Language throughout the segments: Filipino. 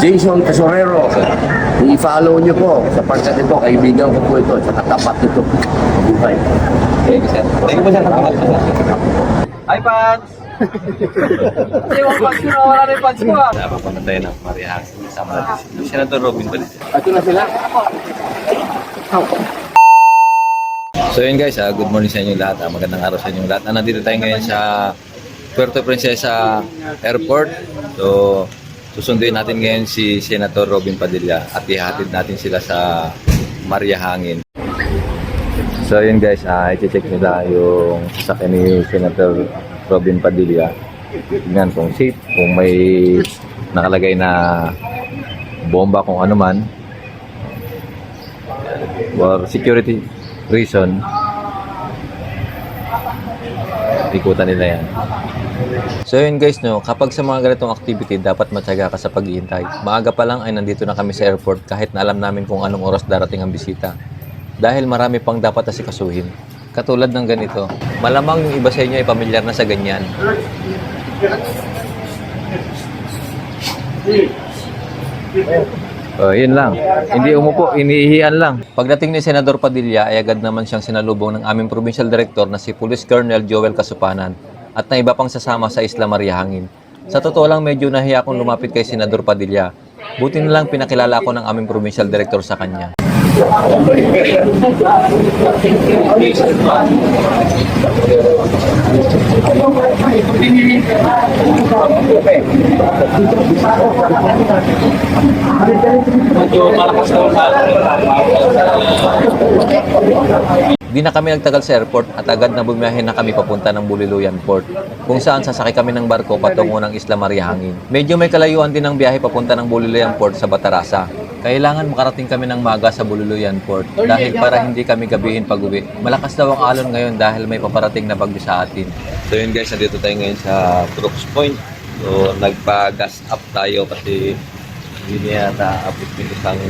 Jason Tesorero. I-follow niyo po sapagkat ito, kaibigan ko po ito, sa katapat nito. Buhay. Thank you, sir. Thank you po, sir. Hi, Pans! Hindi mo Pans ko, wala na yung Pans ko, ah. Napapunta tayo ng Maria kasama natin si Senator Robin Padilla. Ito na sila. So yun guys, good morning sa inyo lahat. Magandang araw sa inyo lahat. Nandito tayo ngayon sa Puerto Princesa Airport. So susunduin natin ngayon si Senator Robin Padilla at ihatid natin sila sa Maria Hangin. So yun guys, i-check nila yung sasakyan ni Senator Robin Padilla. Tingnan kung safe, kung may nakalagay na bomba kung ano man. For security reason, ikutan nila yan. So yun guys, no, kapag sa mga ganitong activity, dapat matyaga ka sa pag-iintay. Maaga pa lang ay nandito na kami sa airport kahit na alam namin kung anong oras darating ang bisita. Dahil marami pang dapat asikasuhin. Katulad ng ganito, malamang yung iba sa inyo ay pamilyar na sa ganyan. Yun lang. Hindi umupo, iniihian lang. Pagdating ni Senador Padilla ay agad naman siyang sinalubong ng aming provincial director na si Police Colonel Joel Kasupanan at na iba pang sasama sa Isla Maria Hangin. Sa totoo lang medyo nahiya akong lumapit kay Senador Padilla. Buti na lang pinakilala ko ng aming provincial director sa kanya. Di na kami nagtagal sa airport at agad na bumiyahe na kami papunta ng Buliluyan Port, kung saan sasakay kami ng barko patungo ng Isla Maria Hangin. Medyo may kalayuan din ng biyahe papunta ng Buliluyan Port sa Batarasa. Kailangan makarating kami ng maga sa Buliluyan Port dahil para hindi kami gabihin pag-uwi. Malakas daw ang alon ngayon dahil may paparating na bagyo sa atin. So yun guys, nandito tayo ngayon sa Brooks Point. So nagpa-gas up tayo kasi hindi niya naabot yung isang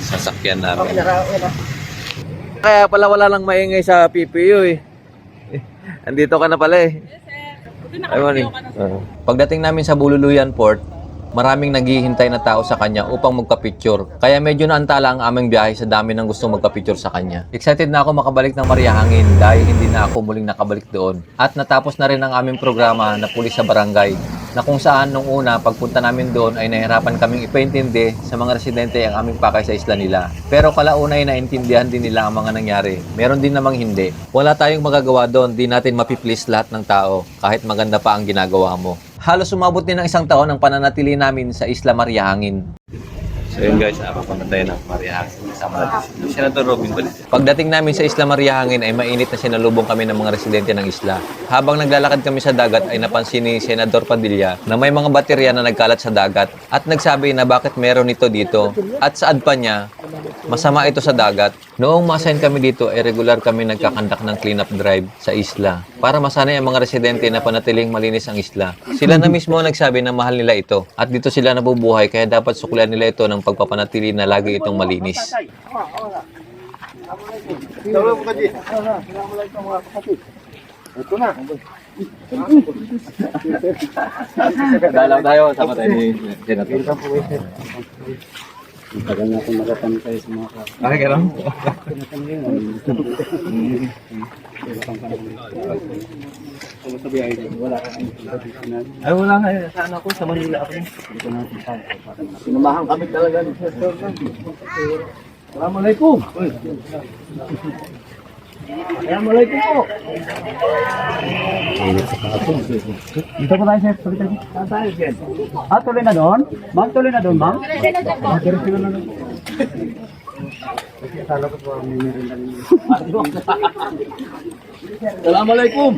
sasakyan namin. Kaya pala wala lang maingay sa PPU eh. Andito ka na pala eh. Ayun, pagdating namin sa Bululuyan Port, maraming naghihintay na tao sa kanya upang magka-picture. Kaya medyo naantala ang aming biyahe sa dami ng gustong magka-picture sa kanya. Excited na ako makabalik ng Maria Hangin dahil hindi na ako muling nakabalik doon. At natapos na rin ang aming programa na Pulis sa Barangay, na kung saan nung una pagpunta namin doon ay nahirapan kaming ipaintindi sa mga residente ang aming pakay sa isla nila. Pero kalauna ay naintindihan din nila ang mga nangyari. Meron din namang hindi. Wala tayong magagawa doon, di natin mapiplease lahat ng tao kahit maganda pa ang ginagawa mo. Halos sumabot din ng 1 taon ang pananatili namin sa Isla Maria Hangin. So yun guys, papunta tayo ng Maria Hangin. Kasama natin si Senator Robin Padilla. Pagdating namin sa Isla Maria Hangin ay mainit na sinalubong kami ng mga residente ng isla. Habang naglalakad kami sa dagat ay napansin ni Senador Padilla na may mga baterya na nagkalat sa dagat at nagsabi na bakit meron ito dito at saad pa niya, masama ito sa dagat. Noong ma-assign kami dito ay regular kami nagkakandak ng cleanup drive sa isla para masanay ang mga residente na panatiling malinis ang isla. Sila na mismo nagsabi na mahal nila ito at dito sila nabubuhay kaya dapat suklian nila ito ng pagpapanatili na lagi itong malinis. Ito na. Dalaw tayo, sama tayo ni Senator. Tagal na akong nakapantay sa mga kapatid. Okay, ka lang? Ay, wala nga. Saan ako? Sa Manila ako. Sinumahan kami talaga. Assalamualaikum. Assalamualaikum po. Dito po tayo, sir. Saan tayo, Jen? Tuloy na doon? Ma'am, tuloy na doon, ma'am? Tuloy na doon. Assalamualaikum.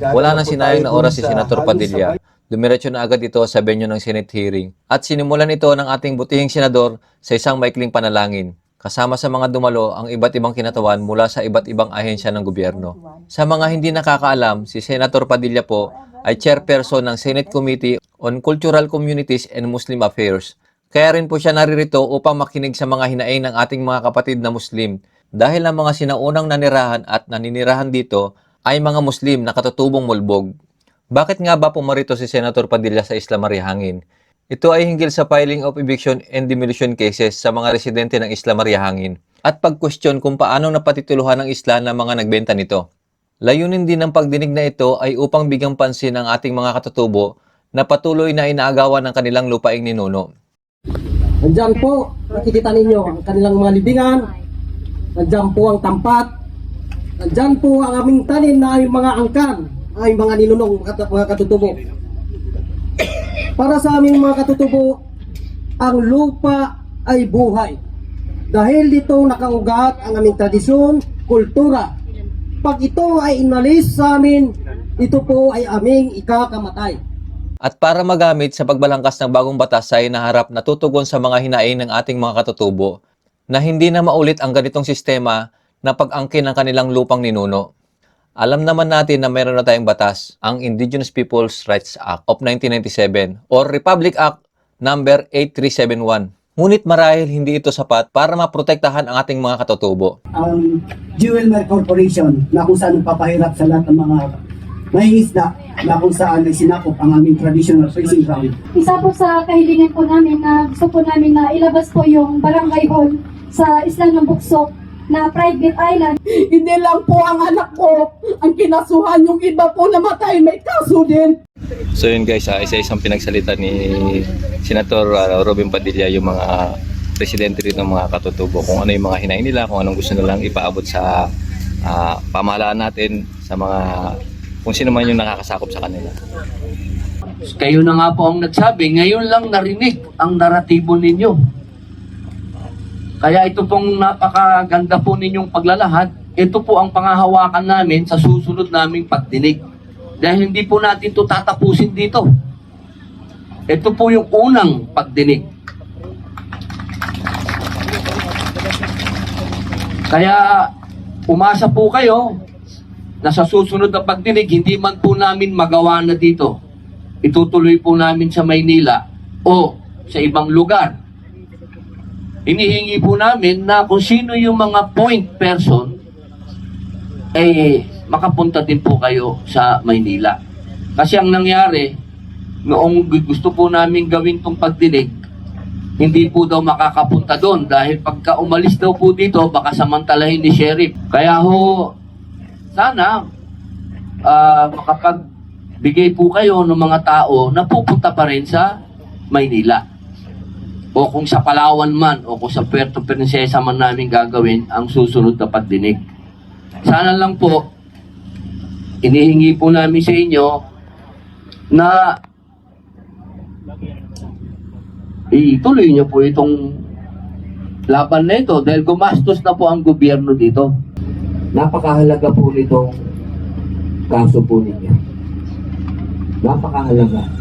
Wala nang sinayang na oras si Senator Padilla. Dumiretso na agad ito sa venue ng Senate hearing at sinimulan ito ng ating butihing senador sa isang maikling panalangin. Kasama sa mga dumalo ang iba't ibang kinatawan mula sa iba't ibang ahensya ng gobyerno. Sa mga hindi nakakaalam, si Senator Padilla po ay chairperson ng Senate Committee on Cultural Communities and Muslim Affairs. Kaya rin po siya naririto upang makinig sa mga hinaing ng ating mga kapatid na Muslim dahil ang mga sinaunang nanirahan at naninirahan dito ay mga Muslim na katutubong mulbog. Bakit nga ba pumarito si Senator Padilla sa Isla Mariahangin? Ito ay hinggil sa filing of eviction and demolition cases sa mga residente ng Isla Mariahangin at pag-question kung paano napatituluhan ng isla ng mga nagbenta nito. Layunin din ng pagdinig na ito ay upang bigyang pansin ang ating mga katutubo na patuloy na inaagawan ng kanilang lupaing ninuno. Nandiyan po, nakikita ninyo ang kanilang mga libingan. Nandiyan po ang tampat. Nandiyan po ang aming tanim na ay mga angkan, ay mga ninunong mga katutubo. Para sa aming mga katutubo, ang lupa ay buhay. Dahil dito nakaugat ang aming tradisyon, kultura. Pag ito ay inalis sa amin, ito po ay aming ikakamatay. At para magamit sa pagbalangkas ng bagong batas ay naharap na tutugon sa mga hinaing ng ating mga katutubo na hindi na maulit ang ganitong sistema na pag-angkin ng kanilang lupang ninuno. Alam naman natin na meron na tayong batas, ang Indigenous Peoples' Rights Act of 1997 or Republic Act number 8371. Ngunit marahil hindi ito sapat para maprotektahan ang ating mga katutubo. Ang Jewel Mill Corporation na kung saan papahirap sa lahat ng mga may isda na kung saan ay sinakop ang aming traditional fishing ground. Isa po sa kahilingan po namin na gusto po namin na ilabas po yung barangay hall sa Isla ng Buksok na private island. Hindi lang po ang anak ko ang kinasuhan, yung iba po namatay, may kaso din. So yun guys, isa-isang pinagsalita ni Senator Robin Padilla yung mga presidente rin ng mga katutubo kung ano yung mga hinaing nila, kung anong gusto nilang ipaabot sa pamahalaan natin, sa mga kung sino man yung nakakasakop sa kanila. Kayo na nga po ang nagsabi, ngayon lang narinig ang naratibo ninyo. Kaya ito pong napakaganda po ninyong paglalahad, ito po ang pangahawakan namin sa susunod naming pagdinig. Dahil hindi po natin ito tatapusin dito. Ito po yung unang pagdinig. Kaya umasa po kayo na sa susunod na pagdinig, hindi man po namin magawa na dito. Itutuloy po namin sa Maynila o sa ibang lugar. Hinihingi po namin na kung sino yung mga point person, makapunta din po kayo sa Maynila. Kasi ang nangyari, noong gusto po namin gawin tong pagdinig, hindi po daw makakapunta doon dahil pagka umalis daw po dito, baka samantalahin ni Sheriff. Kaya ho, sana makapagbigay po kayo ng mga tao na pupunta pa rin sa Maynila. O kung sa Palawan man, o kung sa Puerto Princesa man namin gagawin ang susunod na pagdinig. Sana lang po, inihingi po namin sa inyo na ituloy niyo po itong laban na ito dahil gumastos na po ang gobyerno dito. Napakahalaga po nitong kaso po ninyo. Napakahalaga.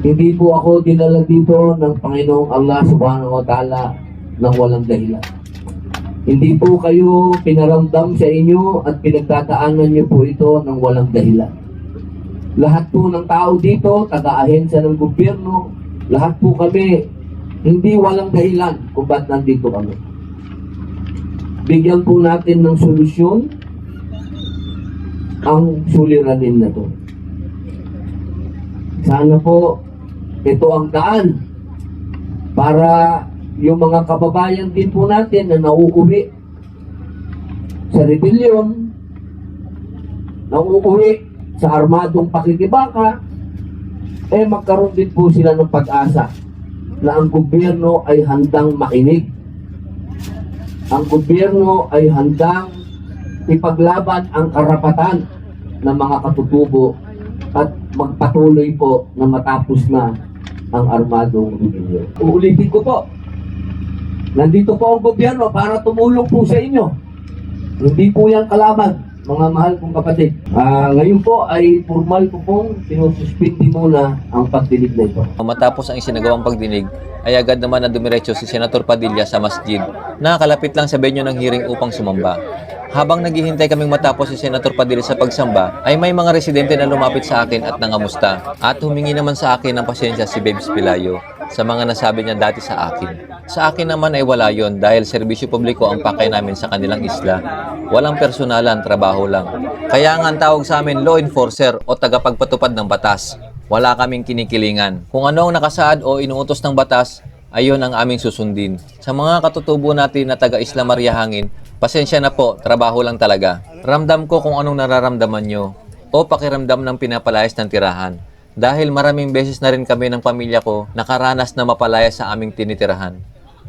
Hindi po ako dinala dito ng Panginoong Allah Subhanahu wa Ta'ala ng walang dahilan. Hindi po kayo pinaramdam sa inyo at pinagdadaanan niyo po ito ng walang dahilan. Lahat po ng tao dito, taga-ahensya ng gobyerno, lahat po kami, hindi walang dahilan kung ba't nandito kami. Bigyan po natin ng solusyon ang suliranin na to. Sana po ito ang daan para yung mga kababayan din po natin na nauuwi sa rebellion, nauuwi sa armadong pakikibaka, magkaroon din po sila ng pag-asa na ang gobyerno ay handang makinig. Ang gobyerno ay handang ipaglaban ang karapatan ng mga katutubo at magpatuloy po na matapos na ang armadong rebellion. Uulitin ko po, nandito po ang gobyerno para tumulong po sa inyo. Hindi po yan kalaban, mga mahal kong kapatid. Ngayon po ay formal po pong sinususpindi muna ang pagdinig na ito. Matapos ang isinagawang pagdinig, ay agad naman na dumiretso si Senator Padilla sa masjid na kalapit lang sa venue ng hearing upang sumamba. Habang naghihintay kaming matapos si Senator Padilla sa pagsamba, ay may mga residente na lumapit sa akin at nangamusta. At humingi naman sa akin ng pasyensya si Babes Pelayo. sa mga nasabi niya dati sa akin. Sa akin naman ay wala yon dahil serbisyo publiko ang pakay namin sa kanilang isla. Walang personalan, trabaho lang. Kaya nga ang tawag sa amin law enforcer o tagapagpatupad ng batas. Wala kaming kinikilingan. Kung ano ang nakasaad o inuutos ng batas, ayon ang aming susundin. Sa mga katutubo natin na taga Isla Maria Hangin, pasensya na po, trabaho lang talaga. Ramdam ko kung anong nararamdaman nyo o pakiramdam ng pinapalayas ng tirahan. Dahil maraming beses na rin kami ng pamilya ko nakaranas na mapalayas sa aming tinitirahan.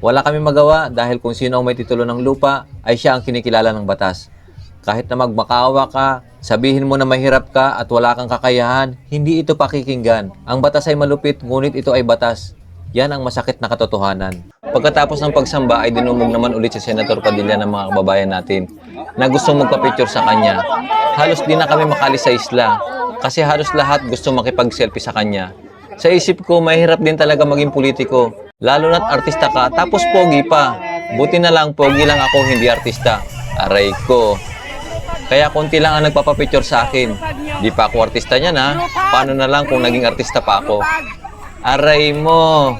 Wala kami magawa dahil kung sino ang may titulo ng lupa ay siya ang kinikilala ng batas. Kahit na magmakaawa ka, sabihin mo na mahirap ka at wala kang kakayahan, hindi ito pakikinggan. Ang batas ay malupit, ngunit ito ay batas. Yan ang masakit na katotohanan. Pagkatapos ng pagsamba ay dinumog naman ulit si Senator Padilla ng mga kababayan natin na gustong magpa-picture sa kanya. Halos di na kami makalis sa isla kasi halos lahat gusto makipag-selfie sa kanya. Sa isip ko, mahirap din talaga maging politiko. Lalo na't artista ka, tapos pogi pa. Buti na lang, pogi lang ako, hindi artista. Aray ko. Kaya konti lang ang nagpapapicture sa akin. Di pa ako artista niyan ha. Paano na lang kung naging artista pa ako? Aray mo.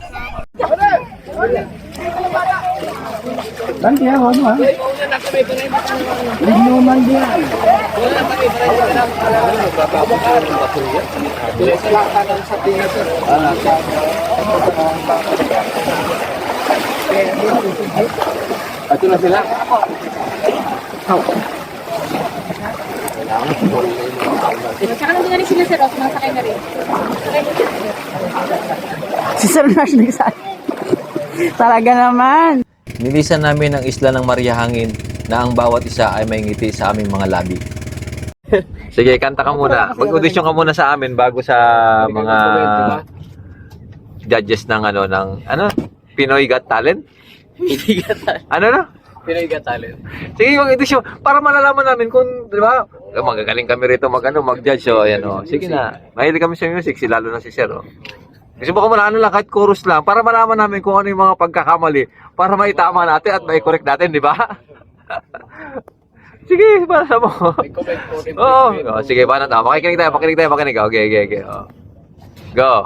Ito na sila. Tsaka nandun na rin sila, sir. Sumasakay na rin. Si Sir Nash nagsabi. Talaga naman. Nilisan namin ang isla ng Maria Hangin na ang bawat isa ay may ngiti sa aming mga labi. Sige, kanta ka muna. Mag-audition ka muna sa amin bago sa mga judges ng Pinoy Got Talent? Pinoy Got Talent. Ano na? Pinoy Got Talent. Sige, mag-audition para malalaman namin kung, di ba? Magagaling kami rito mag-judge. So, ayan o. Sige na. Mahilig kami sa music, lalo na si Sir. Oh. Kasi baka muna lang, kahit chorus lang, para malaman namin kung ano yung mga pagkakamali, para maitama natin at mai-correct natin, di ba? Sige, para sa mo. Oo. Oh, sige, paano tayo? Makikinig tayo. Okay. Oh. Go.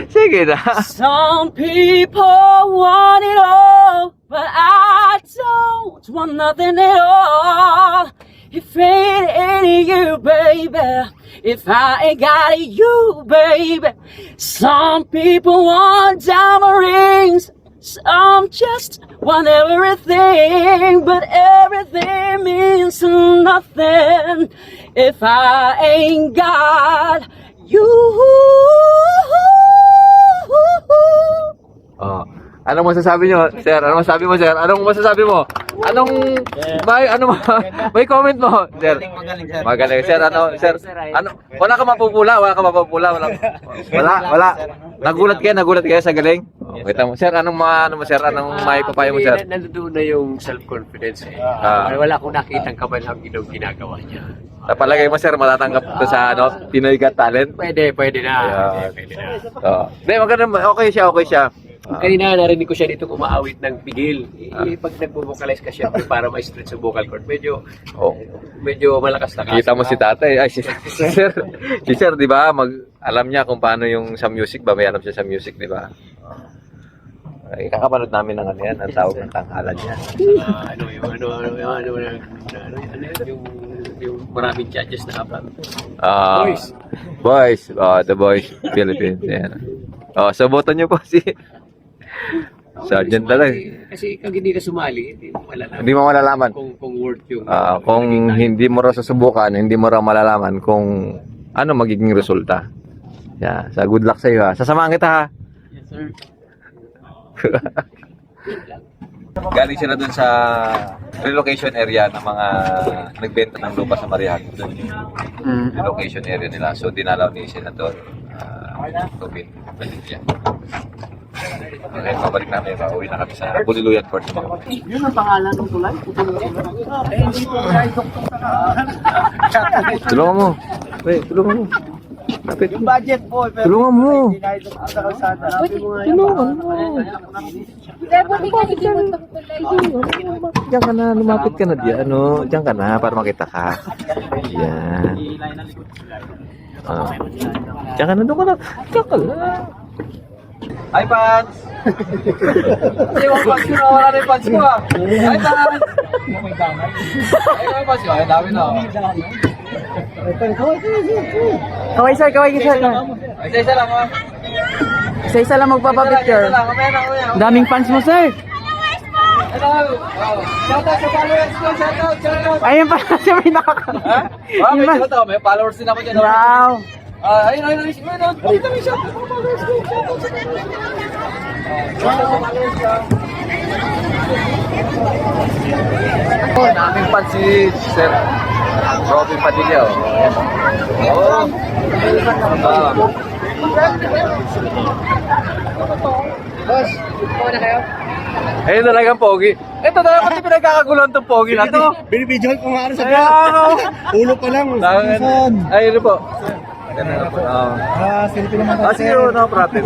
Sige na. Some people want it all, but I don't want nothing at all. If it ain't you, baby, if I ain't got you, baby. Some people want diamond rings, some just want everything, but everything means nothing if I ain't got you. Oh. Anong masasabi nyo, Sir? Anong masasabi mo, Sir? Anong masasabi mo? May comment mo, Sir? Magaling, Sir. Sir? Wala ka mapupula. Nagulat kayo sa galing? Oh, kita mo, Sir, anong may papayo mo, Sir? Nandoon na yung self-confidence eh. Wala akong nakitang kabalhang ginagawa niya. Sa palagay mo, Sir, matatanggap ito sa Pinoy Got Talent? Pwede na. Yeah. Pwede na. Hindi, maganda. Okay siya. Kanina narinig ko siya dito umaawit ng pigil. Pag nagbo-vocalize ka siya para ma-stretch sa vocal cord, medyo malakas na kasi. Kita mo si tatay. Ay, si Sir, di ba? Alam niya kung paano yung sa music ba? May alam siya sa music, di ba? Ay, kakapanood namin ng yan, ang tawag ng tanghalan niya. Yung maraming judges na kapag. Boys. The Boys Philippines. Yan. So boto niyo po si Sergeant talaga. Kasi pag hindi ka sumali, Hindi mo malalaman. Kung worth yung... kung hindi mo raw susubukan, hindi mo raw malalaman kung ano magiging resulta. Yeah, good luck sa iyo ha. Sasamahan kita ha. Yes, sir. Galing sila dun sa relocation area ng mga nagbenta ng lupa sa Marihan. Dun yung relocation area nila. So dinalaw ni Senator Tobin. Yeah. Okay, pabalik namin. Uwi na kami sa Buliluyan Port. Yun ang pangalan ng tulay. Tulungan mo. Wait, tulungan mo. Yung budget po, pero Tulungan mo. hindi na ito sa kalsada. Tulungan mo. Sir, buti ka hindi mo magtulay. Diyan ka na, lumapit ka na diyan. Diyan ka na para makita ka. Yan. Diyan ka na, doon ka na. Diyan ka na. Ay, Pans! Ay, yung pants ko, wala na yung pants ko ah. Ay, Pans! Ay, yung pants ko, ay, dami na oh. Kaway sir, kaway sir. Ay, isa lang ah. Isa-isa lang magpapapicture. Isa lang, mamaya na, mamaya. Daming fans mo sir. Hello! Shoutout sa followers ko, shoutout! Ayun pa siya may nakaka... Ha? Ah, may shoutout, may followers din ako dyan. Wow. Ayun, pakita mo yung shoutout sa followers ko, shoutout sa followers ko. Oh, naming fans si Sir Robin Padilla. Oh. Boss, na kayo? Ayun talagang pogi. Ito talaga pati pinagkakagulan itong pogi na ito. Binibidyohan ko nga sa Kaya ano? ulo pa lang. Ayun po. Sige, no problem.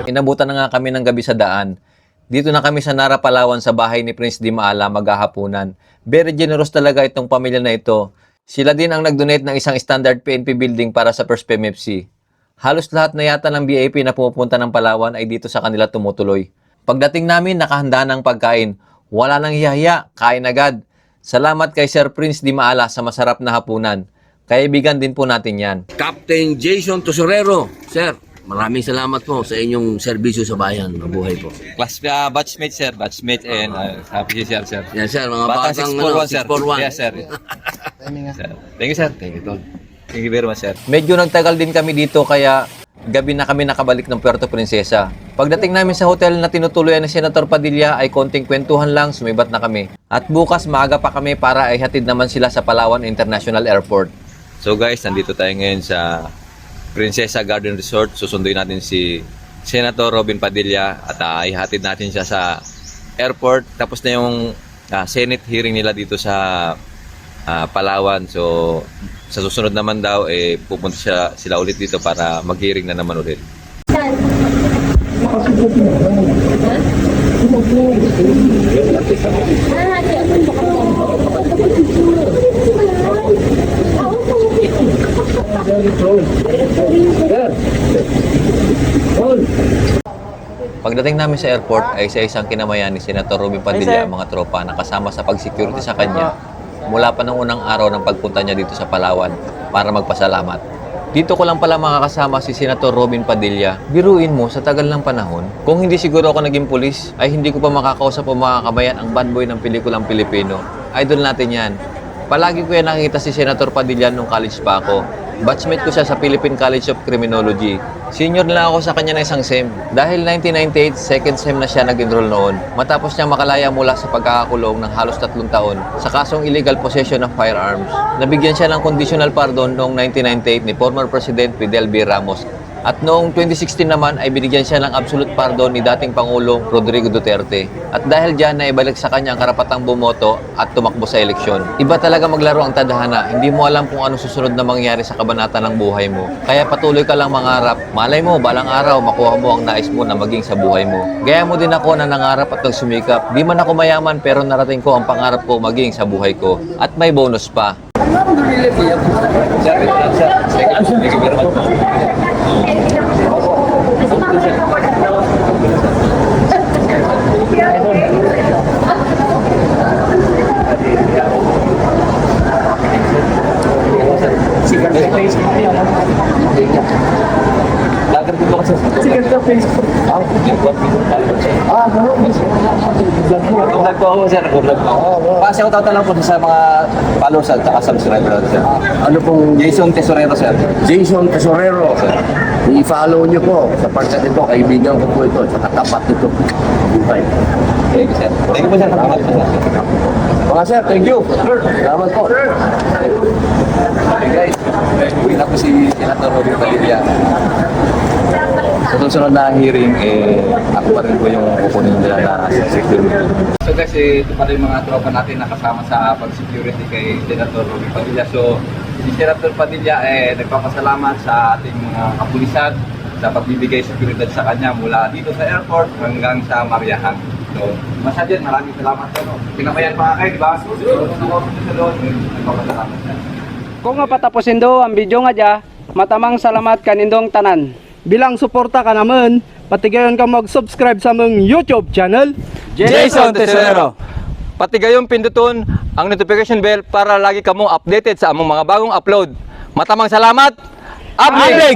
Inabutan na nga kami ng gabi sa daan. Dito na kami sa Nara, Palawan sa bahay ni Prince Di Maala maghahapunan. Very generous talaga itong pamilya na ito. Sila din ang nag-donate ng isang standard PNP building para sa First PMFC. Halos lahat na yata ng VIP na pumupunta ng Palawan ay dito sa kanila tumutuloy. Pagdating namin, nakahanda ng pagkain. Wala nang hiyahiya, kain agad. Salamat kay Sir Prince Di Maala sa masarap na hapunan. Kaibigan din po natin yan. Captain Jason Tosorero, sir, maraming salamat po sa inyong serbisyo sa bayan. Mabuhay po. Class batchmate sir, batchmate and happy sir. Yan sir, mga Bata batang 641 sir. 641. Yes sir. Sir. Thank you sir. Thank you tol. Thank you very much sir. Medyo nagtagal din kami dito kaya gabi na kami nakabalik ng Puerto Princesa. Pagdating namin sa hotel na tinutuloyan ni Senator Padilla ay konting kwentuhan lang, sumibat na kami. At bukas maaga pa kami para ay hatid naman sila sa Palawan International Airport. So guys, nandito tayo ngayon sa Princesa Garden Resort. Susunduin natin si Senator Robin Padilla at ihatid natin siya sa airport. Tapos na yung Senate hearing nila dito sa Palawan. So sa susunod naman daw pupunta sila ulit dito para mag-hearing na naman ulit. Pagdating namin sa airport ay sa isang kinamayan ni Senator Robin Padilla ang mga tropa na kasama sa pag-security sa kanya mula pa ng unang araw ng pagpunta niya dito sa Palawan para magpasalamat. Dito ko lang pala makakasama si Senator Robin Padilla. Biruin mo sa tagal ng panahon, kung hindi siguro ako naging pulis, ay hindi ko pa makakausap o makakabayan ang bad boy ng pelikulang Pilipino. Idol natin yan. Palagi ko yan nakikita si Senator Padilla nung college pa ako. Batchmate ko siya sa Philippine College of Criminology. Senior na ako sa kanya na isang SEM. Dahil 1998, second SEM na siya nag-enroll noon. Matapos niya makalaya mula sa pagkakakulong ng halos 3 taon sa kasong illegal possession of firearms. Nabigyan siya ng conditional pardon noong 1998 ni former President Fidel B. Ramos. At noong 2016 naman ay binigyan siya ng absolute pardon ni dating Pangulong Rodrigo Duterte. At dahil dyan na ibalik sa kanya ang karapatang bumoto at tumakbo sa eleksyon. Iba talaga maglaro ang tadhana. Hindi mo alam kung anong susunod na mangyari sa kabanata ng buhay mo. Kaya patuloy ka lang mangarap. Malay mo, balang araw makuha mo ang nais mo na maging sa buhay mo. Gaya mo din ako na nangarap at nagsumikap. Di man ako mayaman pero narating ko ang pangarap ko maging sa buhay ko. At may bonus pa. Pa-shoutout lang po sa mga followers at saka subscriber sir. Ano pong Jason Tesorero sir? Jason Tosorero, i-follow niyo po sa part ito, kaibigan ko po ito, sa katapat nito. Mabuhay. Thank you sir. Thank you po sir. Salamat po sir. Mga sir, thank you. Salamat po. Okay guys, uwi na po si Senator Robin Padilla. Sa susunod na hearing, ako pa rin po yung kukunin nila na security. So guys, ito pa rin mga tropa natin na kasama sa pag-security kay Senator Robin Padilla. So, si Senator Padilla nagpapasalamat sa ating mga kapulisan sa pagbibigay seguridad sa kanya mula dito sa airport hanggang sa Mariahan. So, masyadyan, maraming salamat po. Pinamayan pa kayo, di ba? So, nagpapasalamat siya. Kung nga patapusin do ang video nga dya, matamang salamat kanindong tanan. bilang suporta ka naman, pati gayon ka mag-subscribe sa among YouTube channel. Jason Tesorero. Pati gayon pinduton ang notification bell para lagi kamo updated sa among mga bagong upload. Matamang salamat. Ablig!